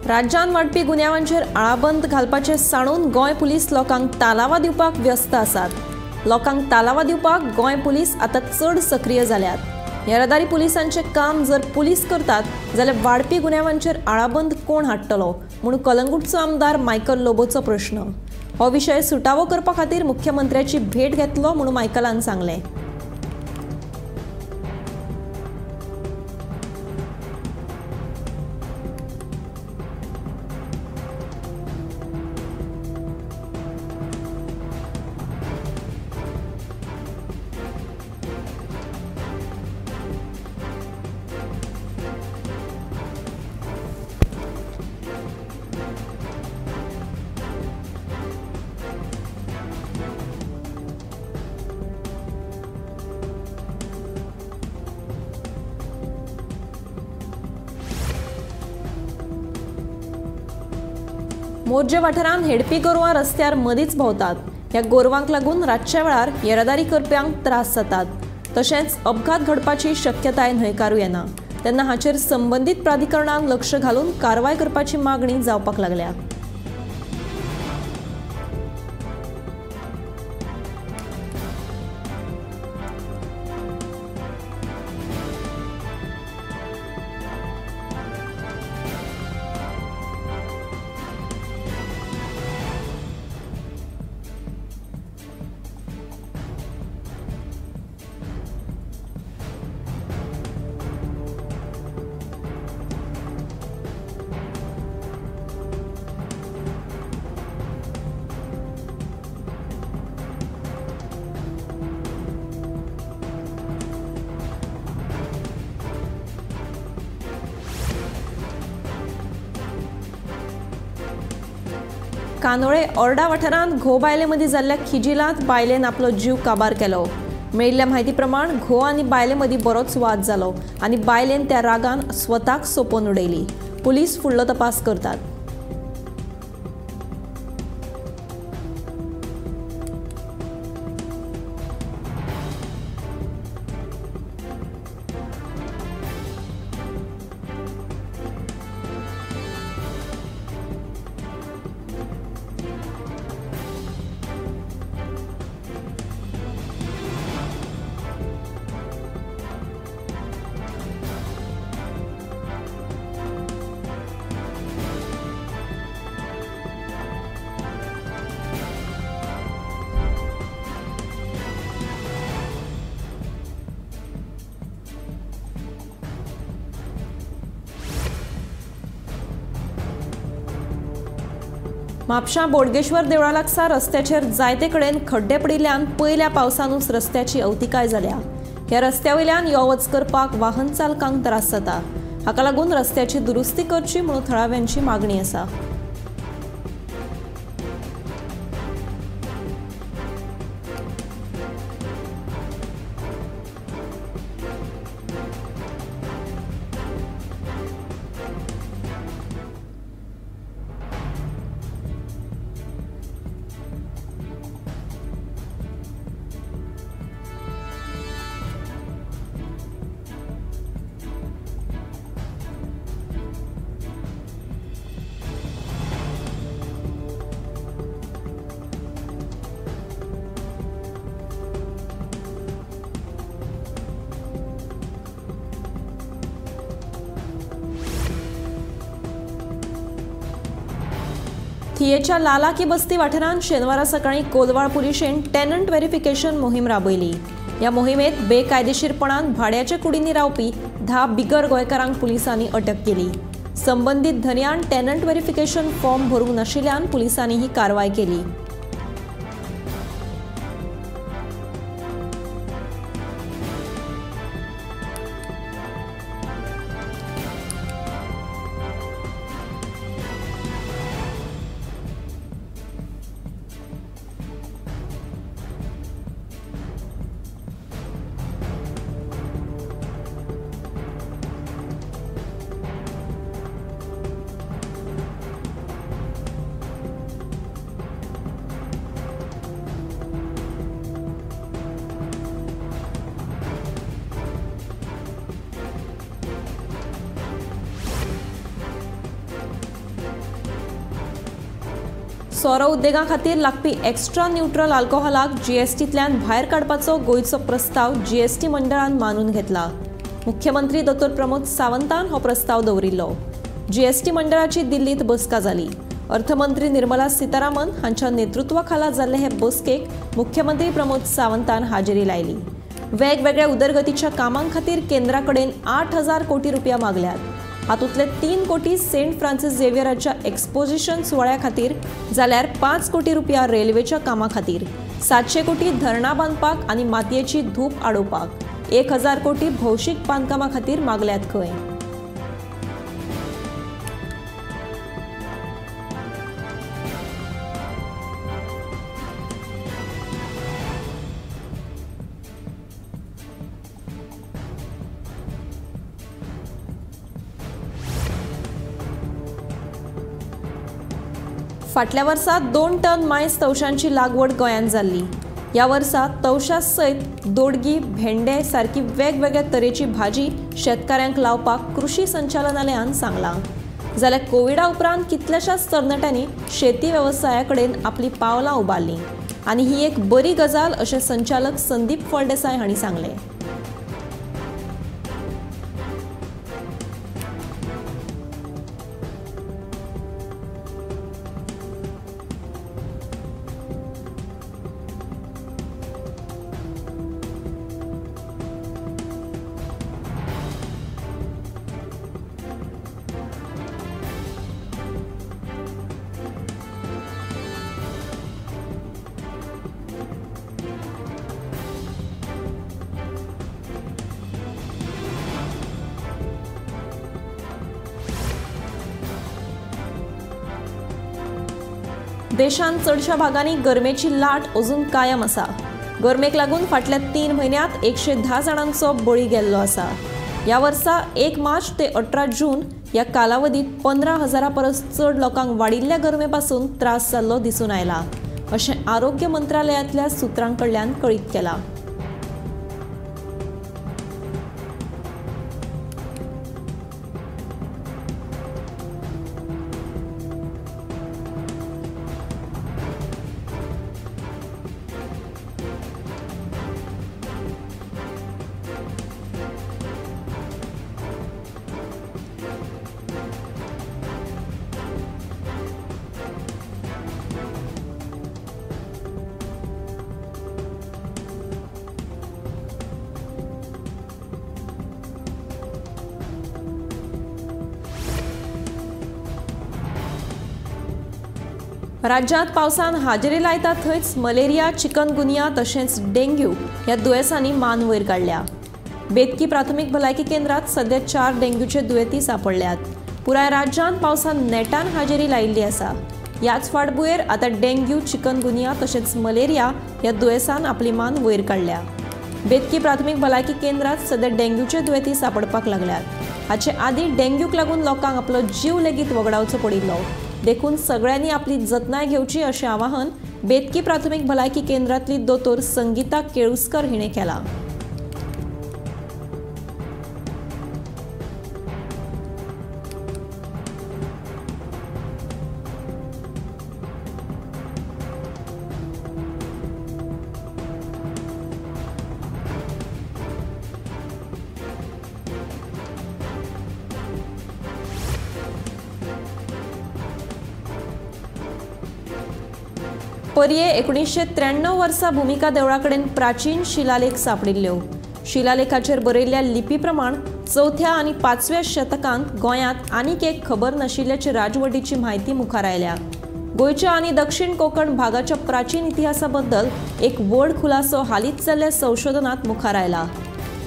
राज्यात वाडपी गुन्यांवांचेर आळाबंद घालपाचे सांडून गोंय पुलीस लोकांक तालावा दिवपाक व्यस्त आसात। लोकांक तालावा दिवपाक गोंय पुलीस आता चड सक्रिय जाल्यात। येरादारी पुलिसांचे काम जर पुलीस करतात जाल्यार वाडपी गुन्यांवांचेर आळाबंद कोण हाडटलो म्हणून कलंगूटचो आमदार मायकल लोबोचो प्रश्न। हो विशय सुटावो करपा खातीर मुख्यमंत्र्याची भेट घेतलो म्हणून मायकलान सांगलें। मोर्जे वाठारांत हेडपी गोरवां रस्त्यार मदींच भोंवतात। ह्या गोरवांक लागून रातच्या वेळार येरादारी करप्यांक त्रास जातात। तशेंच अपघात घडपाची शक्यताय न्हयकारूं येना। तेन्ना हाचेर संबंदीत प्राधिकरणान लक्ष घालून कारवाय करपाची मागणी जावपाक लागल्या। कानोळे ओर्डा वाठारांत घोव बायले मदीं जाल्ल्या खिजिलांत बायलेन आपलो जीव काबार केलो। मेळिल्ल्या म्हायती प्रमाण घोव आनी बायले मदीं बरोच वाद जालो आनी बायलेन त्या रागान स्वताक सोंपोवन उडयली। पुलीस फुडलो तपास करतात। म्हापशां बोडगेश्वर देवळा लागसार रस्त्याचेर जायते कडेन खड्डे पडिल्ल्यान पयल्या पावसानूच रस्त्याची अवतिकाय जाल्या। ह्या रस्त्या वयल्यान यो वच करपाक वाहन चालकांक त्रास जाता। हाका लागून रस्त्याची दुरुस्ती करची म्हणून थळाव्यांची मागणी आसा। थियेच्या लालाकी बस्ती वाठारांत शेनवारा सकाळी कोलवाळ पुलिशेन टेनंट व्हेरिफिकेशन मोहीम राबयली। ह्या मोहिमेत बेकायदेशीरपणान भाड्याच्या कुडींनी रावपी 10 बिगर गोंयकारांक पुलिसांनी अटक केली। संबंधीत धन्यान टेनंट व्हेरिफिकेशन फॉर्म भरूंक नाशिल्ल्यान पुलिसांनी ही कारवाय केली। सोरो उद्देगा खातीर लागपी एक्स्ट्रा न्यूट्रल अल्कोहोलाक जीएसटींतल्यान भायर काडपाचो गोंयचो प्रस्ताव जीएसटी मंडळान मानून घेतला। मुख्यमंत्री डॉ. प्रमोद सावंतान हो प्रस्ताव दवरिल्लो। जीएसटी मंडळाची दिल्लीत बसका जाली। अर्थमंत्री निर्मला सीतारामन हांच्या नेतृत्वाखाला जाल्ले हे बसकेक मुख्यमंत्री प्रमोद सावंतान हाजेरी लायली। वेगवेगळ्या उदरगतीच्या कामां खातीर केंद्रा कडेन 8,000 कोटी रुपया मागल्यात। हातूंतले 3 कोटी सेंट फ्रांसिस झेवियराच्या एक्सपोजिशन सुवाळ्या खातीर जाल्यार 5 कोटी रुपया रेल्वेच्या कामां खातीर, 700 कोटी धरणां बांदपाक आनी मातयेची धूप आडोवपाक, 1,000 कोटी भौशीक बांदकामां खातीर मागल्यात खंय। फाटल्या वर्सा 2 टन मायज तवशांची लागवड गोंयांत जाल्ली। ह्या वर्सा तवशा सयत दोडगी, भेंडे सारकी वेगवेगळ्या तरेची भाजी शेतकाऱ्यांक लावपाक कृषी संचालनालयान सांगलां। जाल्यार कोविडा उपरांत कितल्याशाच तरणाट्यांनी शेती वेवसाया कडेन आपली पावलां उबारलीं आनी ही एक बरी गजाल अशें संचालक संदीप फळदेसाय हांणी सांगलें। देशांत चडशा भागांनी गरमेची लाट अजून कायम आसा। गरमेक लागून फाटल्या 3 म्हयन्यांत 110 जाणांचो बळी गेल्लो आसा। ह्या वर्सा 1 मार्च ते 18 जून ह्या कालावधीत 15,000 परस चड लोकांक वाडिल्ल्या गरमेपासून त्रास जाल्लो दिसून आयला, अशें आरोग्य मंत्रालयातल्या सुत्रांकडल्यान कळीत केलां। राज्यांत पावसान हाजेरी लायता थंयच मलेरिया, चिकनगुनिया तशेंच डेंग्यू ह्या दुयेंसांनी मान वयर काडल्या। बेतकी प्राथमीक भलायकी केंद्रात सध्या 4 डेंग्यूचे दुयेंती सांपडल्यात। पुराय राज्यांत पावसान नेटान हाजेरी लायिल्ली आसा। ह्याच फाटभुंयेर आतां डेंग्यू, चिकनगुनिया तशेंच मलेरिया ह्या दुयेंसान आपली मान वयर काडल्या। बेतकी प्राथमीक भलायकी केंद्रात सध्या डेंग्यूचे दुयेंती सांपडपाक लागल्यात। हाचे आदीं डेंग्यूक लागून लोकांक आपलो जीव लेगीत वगडावचो पडिल्लो। देखून सगळ्यांनी आपली जतनाय घेवची अशें आवाहन बेतकी प्राथमीक भलायकी केंद्रांतली दोतोर संगीता केळुस्कर हिणें केलां। पर्ये 1993 वर्सा भूमिका देवळा कडेन प्राचीन शिलालेख सापडिल्ल्यो। शिलालेखाचेर बरयल्ल्या लिपी प्रमाण 4थ्या आनी 5व्या शतकांत गोंयांत आनीक एक खबर नाशिल्ल्याची राजवटीची म्हायती मुखार आयल्या। गोंयच्या आनी दक्षिण कोंकण भागाच्या प्राचीन इतिहासा बद्दल एक व्हड खुलासो हालींच जाल्ल्या संशोधनात मुखार आयला।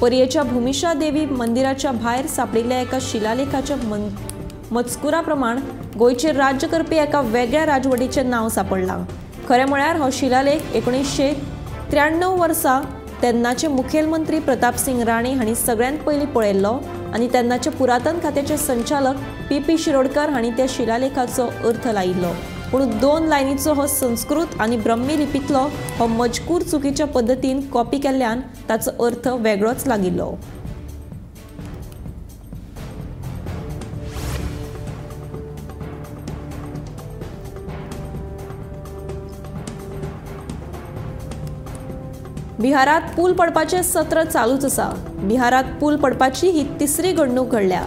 पर्येच्या भूमिशा देवी मंदिराच्या भायर सापडिल्ल्या एका शिलालेखाच्या मजकुरा प्रमाण गोंयचेर राज्य करपी एका वेगळ्या राजवटीचें नांव सापडलां। खरें म्हळ्यार हो शिलालेख 1993 वर्सा तेन्नाचे मुखेलमंत्री प्रतापसिंग राणे हांणी सगळ्यांत पयलीं पळयल्लो आनी तेन्नाचे पुरातन खात्याचे संचालक पी शिरोडकर हांणी त्या शिलालेखाचो अर्थ लायिल्लो। पूण 2 लायनीचो हो संस्कृत आनी ब्रह्मी लिपींतलो हो मजकूर चुकीच्या पद्दतीन कॉपी केल्ल्यान ताचो अर्थ वेगळोच लागिल्लो। बिहारात पूल पडपाचे सत्र चालूच आसा. बिहारात पूल पडपाची ही तिसरी घडणूक घडल्या.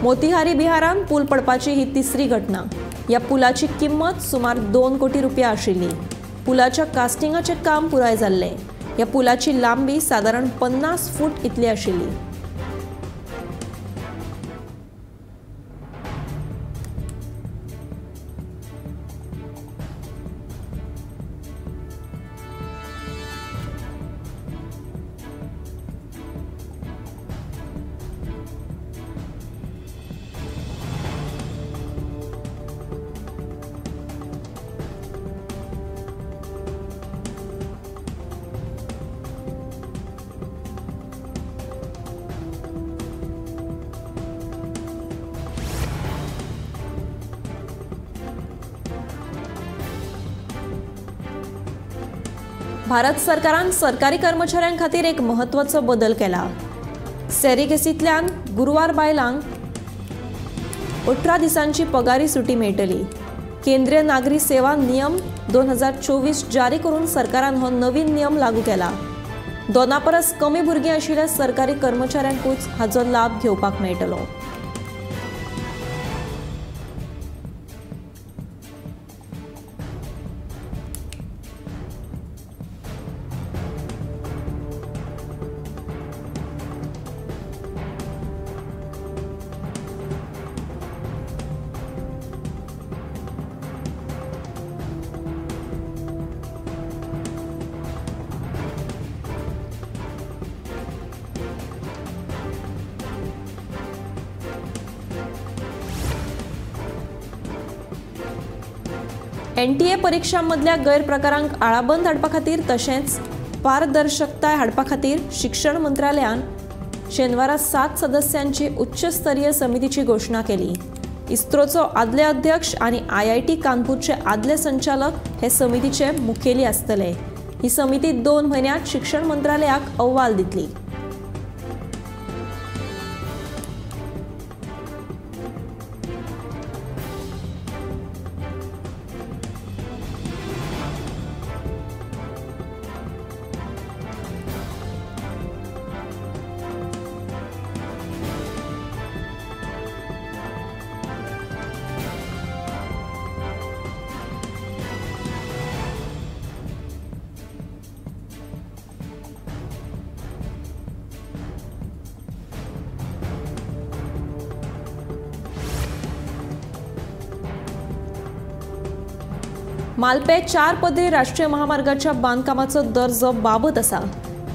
मोतीहारी बिहारान पूल पडपाची ही तिसरी घटना. या पुलाची किंमत सुमार 2 कोटी रुपया आशिल्ली. पुलाच्या कास्टिंगाचे काम पुराय जाल्ले. या पुलाची लांबी साधारण 50 फूट इतली आशिल्ली. भारत सरकारान सरकारी कर्मचाऱ्यां खातीर एक म्हत्वाचो बदल केला. सेरिकेसींतल्यान गुरुवार बायलांक 18 दिसांची पगारी सुटी मेळटली. केंद्रीय नागरी सेवा नियम 2024 जारी करून सरकारान हो नवीन नियम लागू केला. 2 परस कमी भुरगीं आशिल्ल्या सरकारी कर्मचाऱ्यांकूच हाचो लाभ घेवपाक मेळटलो. NTA परीक्षांमधल्या गैरप्रकारांक आळाबंद हाडपा खातीर तशेंच पारदर्शकताय हाडपा खातीर शिक्षण मंत्रालयान शेनवारा 7 सदस्यांची उच्चस्तरीय समितीची घोषणा केली. इस्रोचो आदले अध्यक्ष आनी IIT कानपूरचे आदले संचालक हे समितीचे मुखेली आसतले. ही समिती 2 म्हयन्यांत शिक्षण मंत्रालयाक अहवाल दितली. मालपे 4 पदरी राष्ट्रीय महामार्गाच्या बांदकामाचो दर्जो बाबत आसा.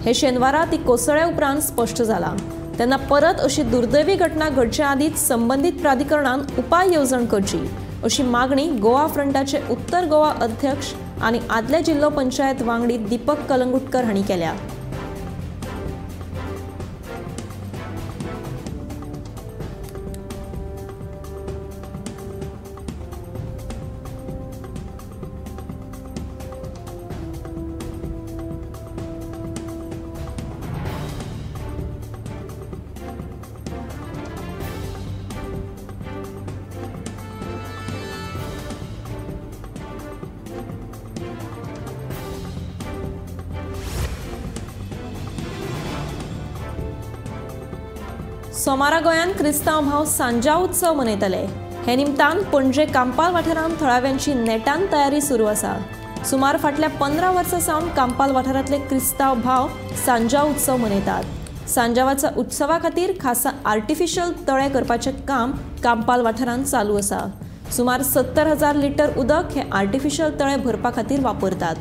हे शेनवारा ती कोसळ्या उपरांत स्पष्ट जाला. तेन्ना परत अशी दुर्दैवी घटना घडचे आदींच संबंधीत प्राधिकरणान उपाय येवजण करची अशी मागणी गोवा फ्रंटाचे उत्तर गोवा अध्यक्ष आनी आदले जिल्लो पंचायत वांगडी दीपक कलंगुटकर हांणी केल्या. सोमारा गोंयान क्रिस्तांव भाव सांजा उत्सव मनयतले. हे निमतान पणजे कांपाल वाठारांत थळाव्यांची नेटान तयारी सुरू आसा. सुमार फाटल्या 15 वर्सां सावन कांपाल वाठारांतले क्रिस्तांव भाव सांजा उत्सव मनयतात. सांजावाच्या उत्सवा खातीर खास आर्टिफिशियल तळे करपाचें काम कांपाल वाठारांत चालू आसा. सुमार 70,000 लिटर उदक हे आर्टिफिशियल तळे भरपा खातीर वापरतात.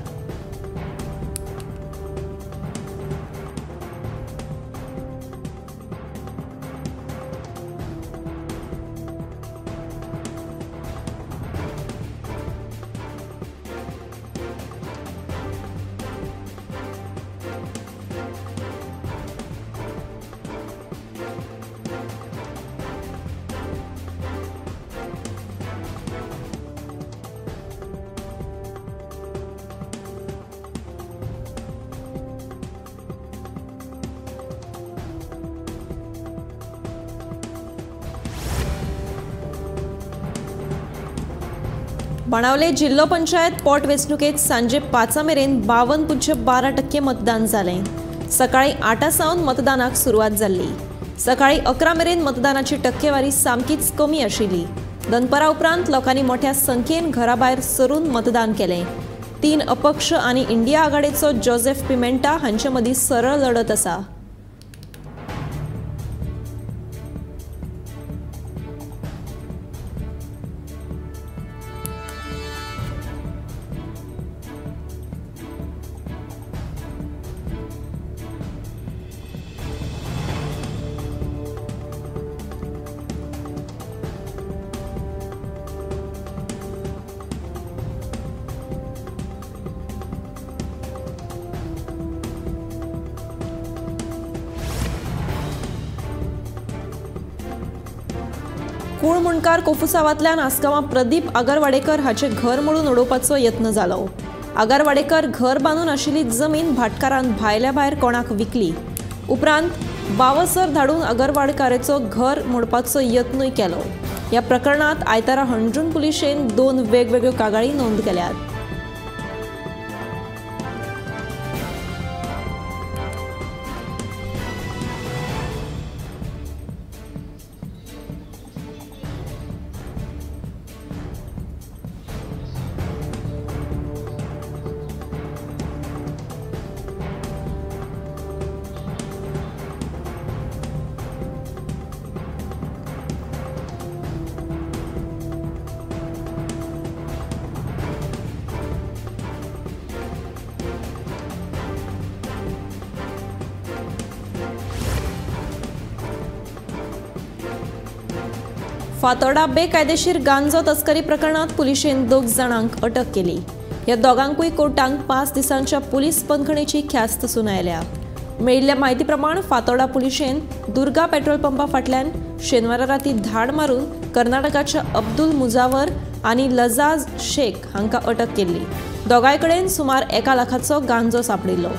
बाणावले जिल्हा पंचायत पोटवेंचणुकेत सांजे 5 मेरेन 52.12% मतदान जालें। सकाळी 8 सावन मतदानाक सुरवात जाल्ली। सकाळी 11 मेरेन मतदानाची टक्केवारी सामकीच कमी आशिल्ली। दनपरा उपरांत लोकांनी मोठ्या संख्येन घराभायर सरून मतदान केलें। 3 अपक्ष आनी इंडिया आघाडीचो जोसेफ पिमेंटा हांचे मदीं सरळ लढत आसा। कूळ मुणकार कोफुसावांतल्यान आसगांवां प्रदीप आगरवाडेकर हाचे घर मोडून उडोवपाचो यत्न जालो। आगरवाडेकर घर बांदून आशिल्ली जमीन भाटकारान भायल्या भायर कोणाक विकली। उपरांत बावसर धाडून आगरवाडेकाराचो घर मोडपाचो यत्नूय केलो। ह्या प्रकरणात आयतारा हणजूण पुलिशेन 2 वेगवेगळ्यो कागाळी नोंद केल्यात। फातोर्डा बेकायदेशीर गांजो तस्करी प्रकरणात पुलिशेन 2 जाणांक अटक केली। ह्या दोगांकूय कोर्टांक 5 दिसांच्या पुलीस बंदखणीची ख्यास्त सुनायल्या। मेळिल्ल्या म्हायती प्रमाण फातोर्डा पुलिशेन दुर्गा पेट्रोल पंपा फाटल्यान शेनवारा राती धाड मारून कर्नाटकाच्या अब्दुल मुजावर आनी लजाज शेख हांकां अटक केल्ली। दोगांय कडेन सुमार 1 लाखाचो गांजो सापडिल्लो।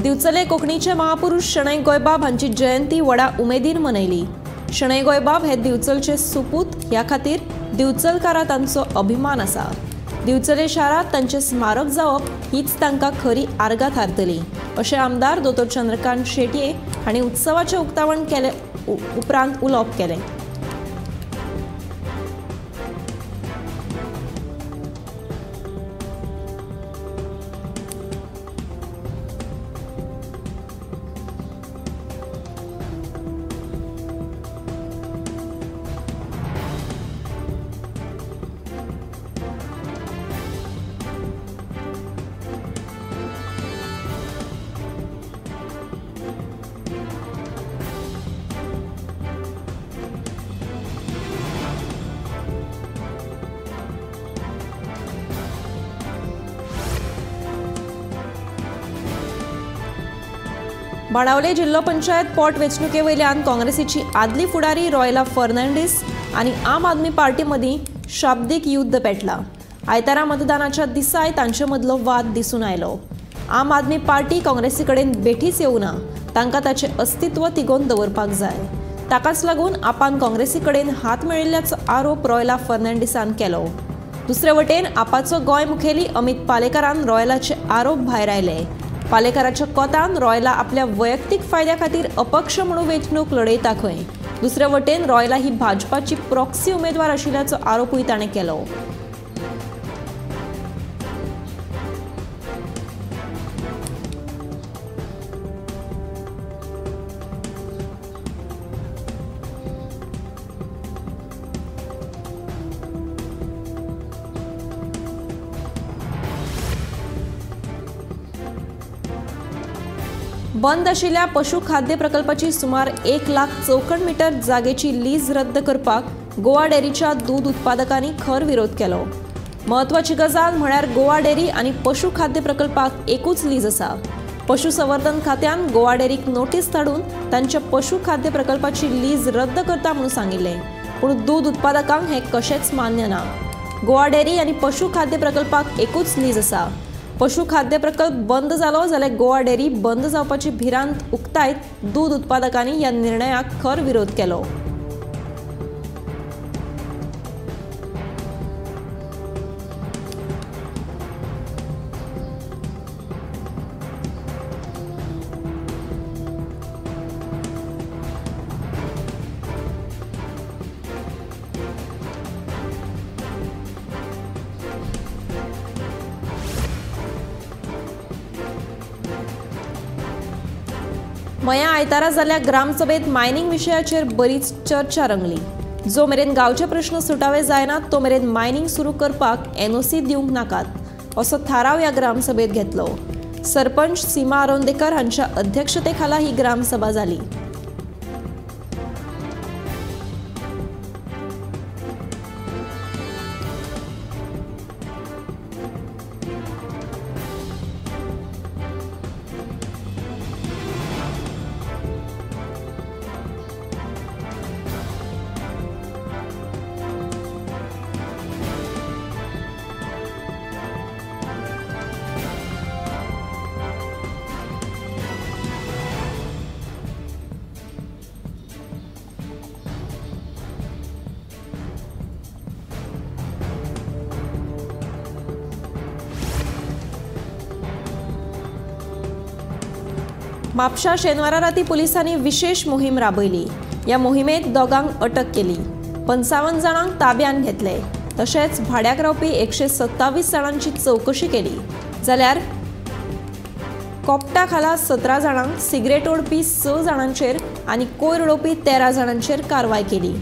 दिवचले कोंकणीचे महापुरुष शणै गोंयबाब हांची जयंती व्हडा उमेदीन मनयली। शणै गोंयबाब हे दिवचलचे सुपूत, ह्या खातीर दिवचलकारां तांचो अभिमान आसा। दिवचले शारांत तांचे स्मारक जावप हीच तांकां खरी आर्गां थारतली, अशें आमदार दोतोर चंद्रकांत शेटये हांणी उत्सवाचें उक्तावण केले उपरांत उलोवप केलें। बाणावले जिल्हा पंचायत पोटवेंचणुके वयल्यान काँग्रेसीची आदली फुडारी रॉयला फर्नांडीस आनी आम आदमी पार्टी मदीं शाब्दीक युद्ध पेटलां। आयतारा मतदानाच्या दिसाय तांचे मदलो वाद दिसून आयलो। आम आदमी पार्टी काँग्रेसी कडेन बेठीच येवना, तांकां ताचें अस्तित्व तिगोवन दवरपाक जाय। ताकाच लागून आपान काँग्रेसी कडेन हात मेळिल्ल्याचो आरोप रॉयला फर्नांडीसान केलो। दुसरे वटेन आपाचो गोंय मुखेली अमित पालेकरान रॉयलाचे आरोप भायर आयले। पालेकराच्या कोतान रॉयला आपल्या वैयक्तीक फायद्या खातीर अपक्ष म्हणून वेंचणूक लढयता खंय। दुसरे वटेन रॉयला ही भाजपाची प्रॉक्सी उमेदवार आशिल्ल्याचो आरोपूय ताणें केलो। बंद आशिल्ल्या पशु खाद्य प्रकल्पाची सुमार 1 लाख चौखण मीटर जागेची लीज रद्द करपाक गोवा डेअरीच्या दूध उत्पादकांनी खर विरोध केलो। महत्वाची गजाल म्हळ्यार गोवा डेअरी आणि पशु खाद्य प्रकल्पाक एकूच लीज आसा। पशुसंवर्धन खात्यान गोवा डेअरीक नोटीस धाडून तांच्या पशु खाद्य प्रकल्पाची लीज रद्द करता म्हणून सांगिल्लें, पूण दूध उत्पादकांक हें कशेंच मान्य ना। गोवा डेअरी आणि पशु खाद्य प्रकल्पाक एकूच लीज आसा। पशु खाद्य प्रकल्प बंद जालो जाल्यार गोवा डेअरी बंद जावपाची भिरांत उक्तायत दूध उत्पादकांनी ह्या निर्णयाक खर विरोध केलो। मया आयतारा जाल्ल्या ग्रामसभेत मायनिंग विशयाचेर बरीच चर्चा रंगली। जो मेरेन गांवचे प्रश्न सुटावे जायनात तो मेरेन मायनिंग सुरू करपाक NOC दिवंक नाकात असो थाराव ह्या ग्रामसभेत घेतलो। सरपंच सीमा आरोंदेकर हांच्या अध्यक्षतेखाला ही ग्रामसभा जाली। म्हापशा शेनवारा राती पुलिसांनी विशेष मोहीम राबयली। या मोहिमेत दोगांक अटक केली, 55 जाणांक ताब्यात घेतले, तशेंच भाड्याक रावपी 127 जाणांची चौकशी केली। जाल्यार कोपटा खाला 17 जाणांक, सिगरेट ओडपी 6 जाणांचेर आनी कोयर उडोवपी 13 जाणांचेर कारवाय केली।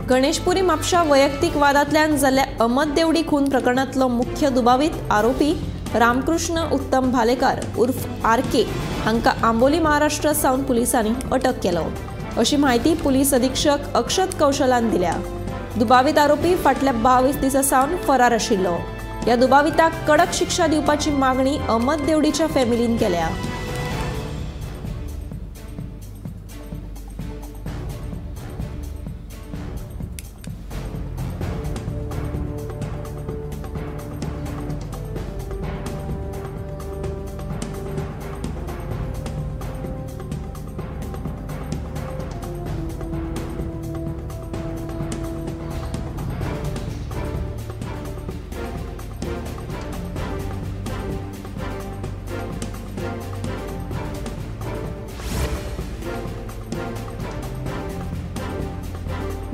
गणेशपुरी म्हापशा वैयक्तिक वादांतल्यान जाल्ल्या अहमद देवडी खून प्रकरणांतलो मुख्य दुबावीत आरोपी रामकृष्ण उत्तम भालेकार उर्फ RK हांकां आंबोली महाराष्ट्र सावन पुलिसांनी अटक केलो अशी माहिती पुलीस अधीक्षक अक्षत कौशलान दिल्या। दुबावीत आरोपी फाटल्या 22 दिसां सावन फरार आशिल्लो। ह्या दुबाविताक कडक शिक्षा दिवपाची मागणी अहमद देवडीच्या फॅमिलीन केल्या।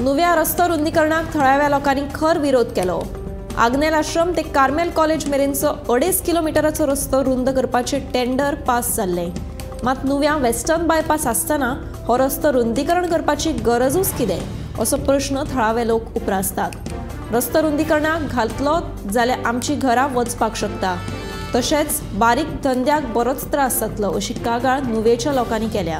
नुव्या रस्तो रुंदीकरणाक थळाव्या लोकांनी खर विरोध केलो। आग्नेल आश्रम ते कार्मेल कॉलेज मेरेनचो 2.5 किलोमीटराचो रस्तो रुंद करपाचे टेंडर पास जाल्ले, मात नुव्या वेस्टर्न बायपास आसतना हो रस्तो रुंदीकरण करपाची गरजूच कितें असो प्रश्न थळावे लोक उपरासतात। रस्तो रुंदीकरणाक घातलो जाल्यार आमची घरां वचपाक शकता, तशेंच बारीक धंद्याक बरोच त्रास जातलो अशी कागाळ नुवेच्या लोकांनी केल्या।